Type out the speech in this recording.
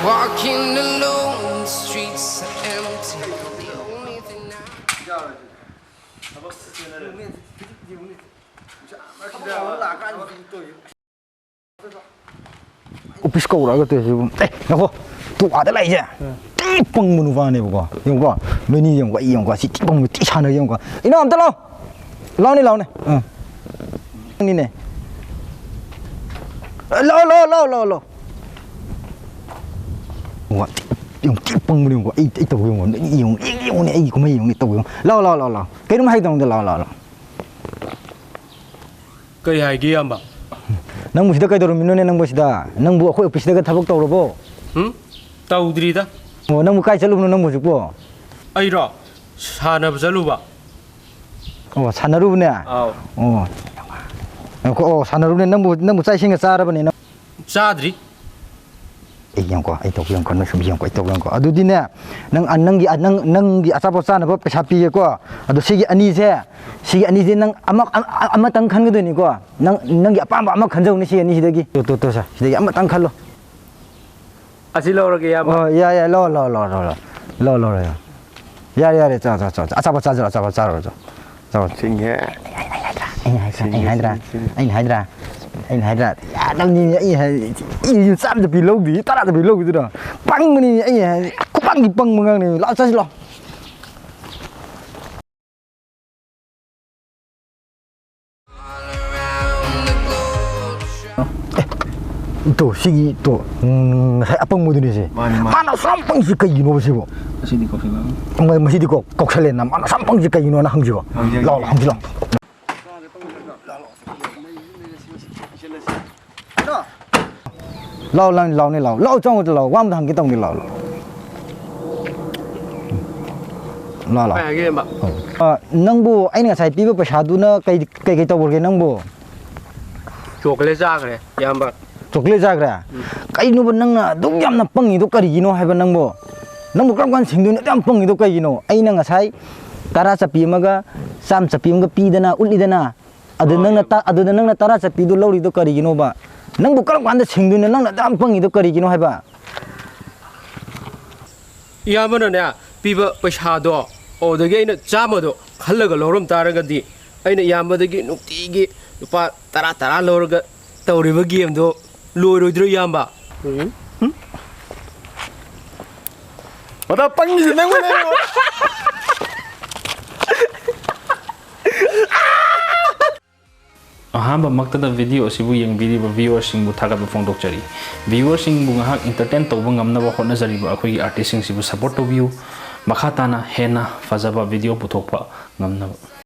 Walking alone, the streets are empty. The only thing Office call ra cái gì nó có tụ ở đây chứ băng một vài này có dùng có mình dùng cái dùng cái xịt băng một tí chán này dùng có nó làm tao lâu nàyนี่เนี่ยรอว่าyung tipang mo yung ito yungเนี่ยไอ้ก็ไม่yung ito yungรอcái nó hay tông deรอcái hay kia mà nang mo sida kay doro minone nang mo sida nang bu ako office daga thabak tawrabo tàu đi ta nang mo kai chalu nang mo jukbo ai rồi sana bazalu ba sanaru ne ko sanaru ne nang mo chai singa chara bane sadri yang ko ai to yang ko na sum yang ko ai to yang ko adu di ne nang gi acha pocha na ba pesa pi ko adu sigi ani je nang ama tang khan ga ni ko nang gi apam ba ama khan jau ni si ani si dagi to sa si dagi ama tang khan lo asi lo rồi kìa ya lo ya re cha acha pocha rồi xin nhé anh hai ra đang nhìn anh sam được bị lâu gì ta đã bị lâu gì rồi băng này anh có băng gì băng mà này lão sao lo tuh sih tuh apa mau tuh sih mana sampang sih kayak gini sih bu masih di kok selain mana sampang sih kayak gini nah hang sih bu hang lâu trong rồi lâu quam thằng cái tông đi lâu hay kia mà nang bu anh nga sai pi ba pasha du na kai to bor ke nang bu chocolate ra cái yam ba chocolate ja gra kai nu nang na dum yam na pangi do kari gino hai ba nang bu kam kan sing du na yam pangi do kai gino ai na nga sai tara chapi ma ga sam chapi ma ga pi dana uli dana adu nang na tara chapi du lori do kari gino ba nang bu karam kan sing du na nang na yam pangi do kari gino hai ba yam na ne pi ba paisa do o da ge na chama do khalla ga lorom tara ga di ai na yam ba da ge nukti ge lupa tara lor ga tawri ba game do loi dro yam ba pada pang gì nang mo ahamba maktada video sibu yang video viewers sing bu thaga phong dok chari viewers sing bu ngahak entertain to bu ngamna ba khona jari ba akhoi artist sing sibu support to view makha tana hena fazaba video puthokpa ngamna